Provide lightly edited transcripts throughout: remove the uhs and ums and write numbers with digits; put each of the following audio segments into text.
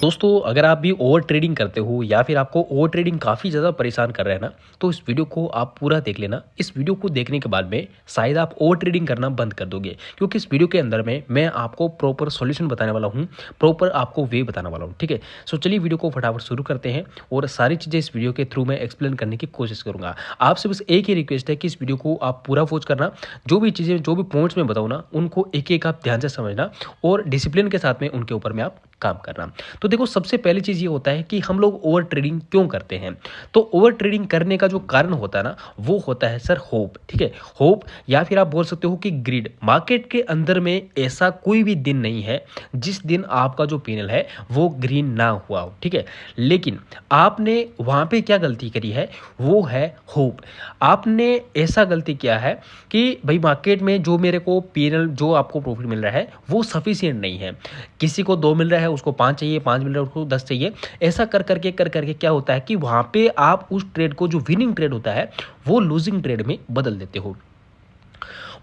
दोस्तों अगर आप भी ओवर ट्रेडिंग करते हो या फिर आपको ओवर ट्रेडिंग काफ़ी ज़्यादा परेशान कर रहा है ना, तो इस वीडियो को आप पूरा देख लेना। इस वीडियो को देखने के बाद में शायद आप ओवर ट्रेडिंग करना बंद कर दोगे, क्योंकि इस वीडियो के अंदर में मैं आपको प्रॉपर सॉल्यूशन बताने वाला हूँ, प्रॉपर आपको वे बताने वाला हूँ। ठीक है, सो चलिए वीडियो को फटाफट शुरू करते हैं और सारी चीज़ें इस वीडियो के थ्रू मैं एक्सप्लेन करने की कोशिश करूँगा। आपसे बस एक ही रिक्वेस्ट है कि इस वीडियो को आप पूरा वॉच करना। जो भी चीज़ें, जो भी पॉइंट्स मैं बताऊँ ना, उनको एक एक आप ध्यान से समझना और डिसिप्लिन के साथ में उनके ऊपर में आप काम करना। तो देखो, सबसे पहली चीज़ ये होता है कि हम लोग ओवर ट्रेडिंग क्यों करते हैं। तो ओवर ट्रेडिंग करने का जो कारण होता है ना, वो होता है सर होप। ठीक है, होप या फिर आप बोल सकते हो कि ग्रीड। मार्केट के अंदर में ऐसा कोई भी दिन नहीं है जिस दिन आपका जो पैनल है वो ग्रीन ना हुआ हो। ठीक है, लेकिन आपने वहाँ पे क्या गलती करी है, वो है होप। आपने ऐसा गलती किया है कि भाई मार्केट में जो मेरे को पैनल, जो आपको प्रॉफिट मिल रहा है वो सफिशिएंट नहीं है। किसी को 2 मिल रहा है, उसको 5 चाहिए, 5 मिल रहा है, उसको 10 चाहिए। ऐसा कर करके क्या होता है कि वहाँ पे आप उस ट्रेड को, जो विनिंग ट्रेड होता है, वो लूजिंग ट्रेड में बदल देते हो।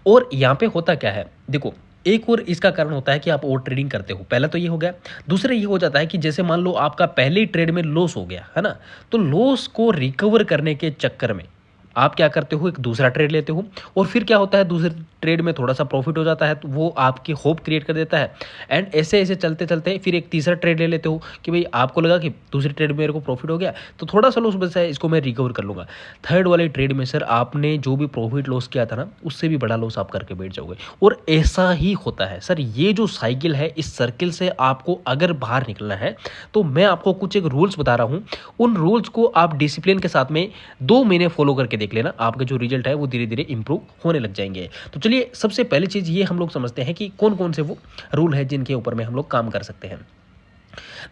और यहाँ पे होता क्या है, देखो, एक और इसका कारण होता है कि आप ओवर ट्रेडिंग करते हो। पहला तो ये हो गया। दूसरा ये हो जाता है कि जैसे मान लो आपका पहले ही ट्रेड में लॉस हो गया है ना, तो लॉस को रिकवर करने के चक्कर में आप क्या करते हो, एक दूसरा ट्रेड लेते हो। और फिर क्या होता है, दूसरे ट्रेड में थोड़ा सा प्रॉफिट हो जाता है, तो वो आपकी होप क्रिएट कर देता है। एंड ऐसे ऐसे चलते चलते फिर एक तीसरा ट्रेड ले लेते हो कि भाई आपको लगा कि दूसरे ट्रेड में मेरे को प्रॉफिट हो गया, तो थोड़ा सा लॉस बचा है, इसको मैं रिकवर कर लूँगा। थर्ड वाले ट्रेड में सर आपने जो भी प्रॉफिट लॉस किया था ना, उससे भी बड़ा लॉस आप करके बैठ जाओगे। और ऐसा ही होता है सर, ये जो साइकिल है, इस सर्किल से आपको अगर बाहर निकलना है तो मैं आपको कुछ एक रूल्स बता रहा हूँ। उन रूल्स को आप डिसिप्लिन के साथ में 2 महीने फॉलो करके देख लेना, आपके जो रिजल्ट है वो धीरे धीरे इंप्रूव होने लग जाएंगे। तो चलिए, सबसे पहली चीज़ ये हम लोग समझते हैं कि कौन कौन से वो रूल है जिनके ऊपर में हम लोग काम कर सकते हैं।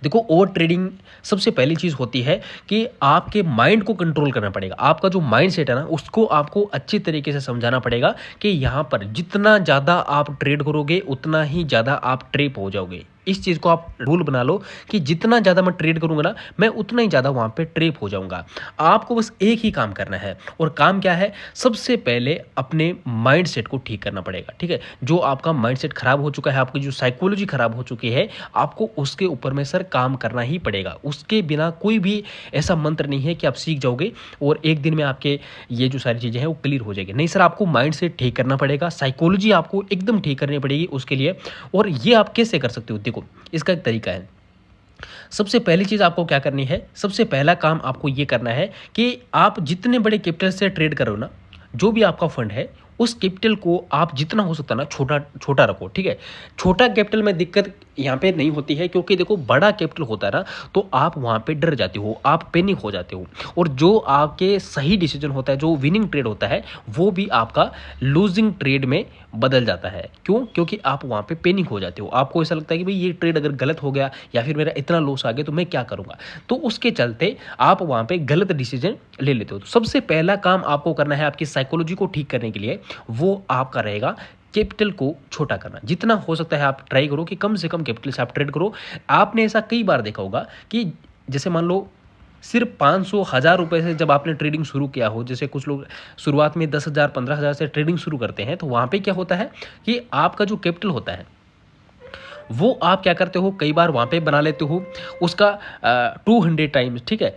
देखो, ओवर ट्रेडिंग सबसे पहली चीज़ होती है कि आपके माइंड को कंट्रोल करना पड़ेगा। आपका जो माइंड सेट है ना, उसको आपको अच्छी तरीके से समझाना पड़ेगा कि यहाँ पर जितना ज़्यादा आप ट्रेड करोगे उतना ही ज़्यादा आप ट्रैप हो जाओगे। इस चीज़ को आप रूल बना लो कि जितना ज़्यादा मैं ट्रेड करूँगा ना, मैं उतना ही ज़्यादा वहाँ पे ट्रैप हो जाऊँगा। आपको बस एक ही काम करना है, और काम क्या है, सबसे पहले अपने माइंड सेट को ठीक करना पड़ेगा। ठीक है, जो आपका माइंड सेट खराब हो चुका है, आपकी जो साइकोलॉजी खराब हो चुकी है, आपको उसके ऊपर में सर काम करना ही पड़ेगा। उसके बिना कोई भी ऐसा मंत्र नहीं है कि आप सीख जाओगे और एक दिन में आपके ये जो सारी चीज़ें हैं वो क्लियर हो जाएगी। नहीं सर, आपको माइंड सेट ठीक करना पड़ेगा, साइकोलॉजी आपको एकदम ठीक करनी पड़ेगी उसके लिए। और ये आप कैसे कर सकते हो, देखो, इसका एक तरीका है। सबसे पहली चीज़ आपको क्या करनी है, सबसे पहला काम आपको ये करना है कि आप जितने बड़े कैपिटल से ट्रेड करो ना, जो भी आपका फंड है, उस कैपिटल को आप जितना हो सकता है ना छोटा छोटा रखो। ठीक है, छोटा कैपिटल में दिक्कत यहाँ पे नहीं होती है, क्योंकि देखो, बड़ा कैपिटल होता है ना, तो आप वहाँ पे डर जाते हो, आप पैनिक हो जाते हो, और जो आपके सही डिसीजन होता है, जो विनिंग ट्रेड होता है, वो भी आपका लूजिंग ट्रेड में बदल जाता है। क्यों? क्योंकि आप वहाँ पे पैनिक हो जाते हो, आपको ऐसा लगता है कि भाई ये ट्रेड अगर गलत हो गया या फिर मेरा इतना लॉस आ गया तो मैं क्या करूँगा। तो उसके चलते आप वहाँ पे गलत डिसीजन ले लेते हो। तो सबसे पहला काम आपको करना है आपकी साइकोलॉजी को ठीक करने के लिए, वो आपका रहेगा कैपिटल को छोटा करना। जितना हो सकता है आप ट्राई करो कि कम से कम कैपिटल से आप ट्रेड करो। आपने ऐसा कई बार देखा होगा कि जैसे मान लो सिर्फ 500 हज़ार रुपये से जब आपने ट्रेडिंग शुरू किया हो, जैसे कुछ लोग शुरुआत में 10,000 15,000 से ट्रेडिंग शुरू करते हैं, तो वहाँ पे क्या होता है कि आपका जो कैपिटल होता है वो आप क्या करते हो, कई बार वहाँ पे बना लेते हो उसका 200 टाइम्स। ठीक है,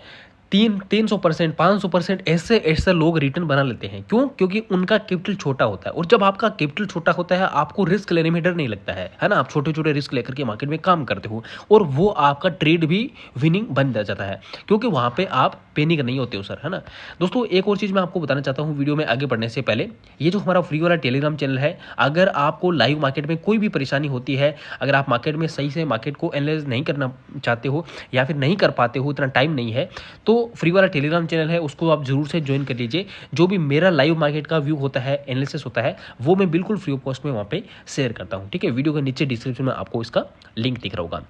300%, 500% ऐसे ऐसे लोग रिटर्न बना लेते हैं। क्यों? क्योंकि उनका कैपिटल छोटा होता है। और जब आपका कैपिटल छोटा होता है, आपको रिस्क लेने में डर नहीं लगता है ना, आप छोटे छोटे रिस्क लेकर के मार्केट में काम करते हो, और वो आपका ट्रेड भी विनिंग बन जाता है, क्योंकि वहाँ पे आप पैनिक नहीं होते हो सर, है ना। दोस्तों, एक और चीज़ मैं आपको बताना चाहता हूँ वीडियो में आगे बढ़ने से पहले, ये जो हमारा फ्री वाला टेलीग्राम चैनल है, अगर आपको लाइव मार्केट में कोई भी परेशानी होती है, अगर आप मार्केट में सही से मार्केट को एनालाइज नहीं करना चाहते हो या फिर नहीं कर पाते हो, इतना टाइम नहीं है, तो फ्री वाला टेलीग्राम चैनल है, उसको आप जरूर से ज्वाइन कर लीजिए। जो भी मेरा लाइव मार्केट का व्यू होता है, एनालिसिस होता है, वो मैं बिल्कुल फ्री ऑफ कॉस्ट में वहाँ पे शेयर करता हूँ। ठीक है, वीडियो के नीचे डिस्क्रिप्शन में आपको इसका लिंक दिख रहा होगा।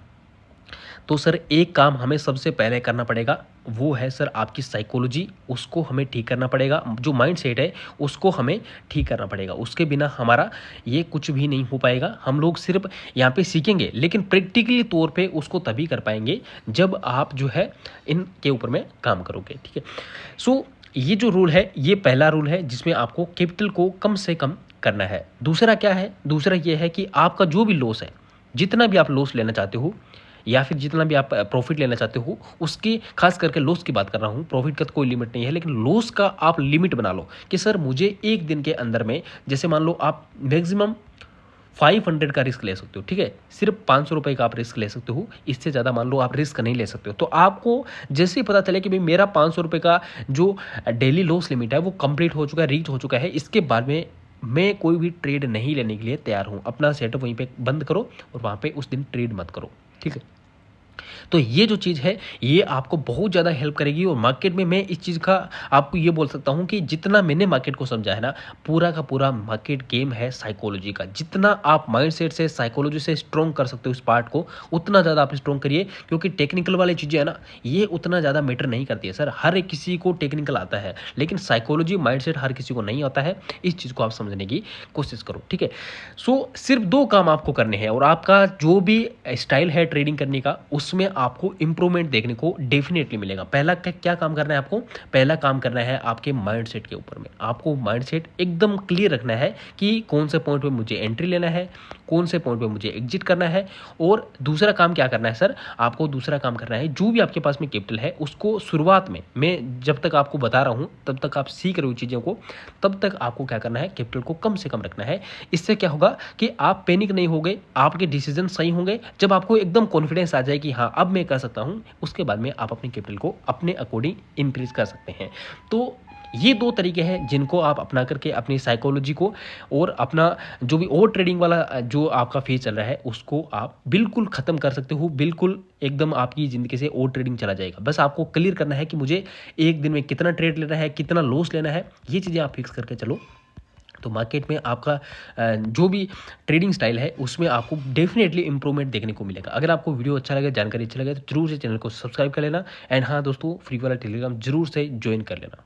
तो सर, एक काम हमें सबसे पहले करना पड़ेगा, वो है सर आपकी साइकोलॉजी, उसको हमें ठीक करना पड़ेगा। जो माइंड सेट है उसको हमें ठीक करना पड़ेगा, उसके बिना हमारा ये कुछ भी नहीं हो पाएगा। हम लोग सिर्फ यहाँ पे सीखेंगे, लेकिन प्रैक्टिकली तौर पे उसको तभी कर पाएंगे जब आप जो है इनके ऊपर में काम करोगे। ठीक है, सो ये जो रूल है, ये पहला रूल है जिसमें आपको कैपिटल को कम से कम करना है। दूसरा क्या है, दूसरा ये है कि आपका जो भी लॉस है, जितना भी आप लॉस लेना चाहते हो, या फिर जितना भी आप प्रॉफिट लेना चाहते हो उसकी, खास करके लॉस की बात कर रहा हूँ, प्रॉफिट का तो कोई लिमिट नहीं है, लेकिन लॉस का आप लिमिट बना लो कि सर मुझे एक दिन के अंदर में, जैसे मान लो आप मैक्सिमम 500 का रिस्क ले सकते हो, ठीक है, सिर्फ 500 रुपये का आप रिस्क ले सकते हो, इससे ज़्यादा मान लो आप रिस्क नहीं ले सकते हो। तो आपको जैसे ही पता चले कि भाई मेरा 500 रुपये का जो डेली लॉस लिमिट है वो कंप्लीट हो चुका है, रीच हो चुका है, इसके बाद में मैं कोई भी ट्रेड नहीं लेने के लिए तैयार हूँ, अपना सेटअप वहीं पे बंद करो और वहाँ पे उस दिन ट्रेड मत करो, ठीक है। तो ये जो चीज़ है ये आपको बहुत ज़्यादा हेल्प करेगी। और मार्केट में मैं इस चीज़ का आपको ये बोल सकता हूँ कि जितना मैंने मार्केट को समझा है ना, पूरा का पूरा मार्केट गेम है साइकोलॉजी का। जितना आप माइंडसेट से, साइकोलॉजी से स्ट्रॉन्ग कर सकते हो इस पार्ट को, उतना ज़्यादा आप स्ट्रॉन्ग करिए, क्योंकि टेक्निकल वाली चीज़ें है ना, ये उतना ज़्यादा मैटर नहीं करती है सर। हर एक किसी को टेक्निकल आता है, लेकिन साइकोलॉजी माइंडसेट हर किसी को नहीं आता है। इस चीज़ को आप समझने की कोशिश करो, ठीक है। सो सिर्फ 2 काम आपको करने हैं, और आपका जो भी स्टाइल है ट्रेडिंग करने का उसमें आपको इंप्रूवमेंट देखने को डेफिनेटली मिलेगा। पहला क्या काम करना है आपको? पहला काम करना है आपके माइंडसेट के ऊपर में। आपको माइंडसेट एकदम क्लियर रखना है कि कौन से पॉइंट पे मुझे एंट्री लेना है, कौन से पॉइंट पे मुझे एग्जिट करना है। और दूसरा काम क्या करना है सर? आपको दूसरा काम करना है, जो भी आपके पास में कैपिटल है उसको शुरुआत में, मैं जब तक आपको बता रहा हूँ तब तक आप सीख रहे हो चीज़ों को, तब तक आपको क्या करना है, कैपिटल को कम से कम रखना है। इससे क्या होगा कि आप पैनिक नहीं होगे, आपके डिसीजन सही होंगे। जब आपको एकदम कॉन्फिडेंस आ जाए कि हाँ अब मैं कर सकता हूँ, उसके बाद में आप अपने कैपिटल को अपने अकॉर्डिंग इंक्रीज कर सकते हैं। तो ये 2 तरीके हैं जिनको आप अपना करके अपनी साइकोलॉजी को और अपना जो भी ओवर ट्रेडिंग वाला जो आपका फेज चल रहा है उसको आप बिल्कुल ख़त्म कर सकते हो। बिल्कुल एकदम आपकी ज़िंदगी से ओवर ट्रेडिंग चला जाएगा। बस आपको क्लियर करना है कि मुझे एक दिन में कितना ट्रेड लेना है, कितना लॉस लेना है, ये चीज़ें आप फिक्स करके चलो। तो मार्केट में आपका जो भी ट्रेडिंग स्टाइल है उसमें आपको डेफिनेटली इंप्रूवमेंट देखने को मिलेगा। अगर आपको वीडियो अच्छा लगे, जानकारी अच्छी लगे, तो जरूर से चैनल को सब्सक्राइब कर लेना। एंड हाँ दोस्तों, फ्री वाला टेलीग्राम जरूर से ज्वाइन कर लेना।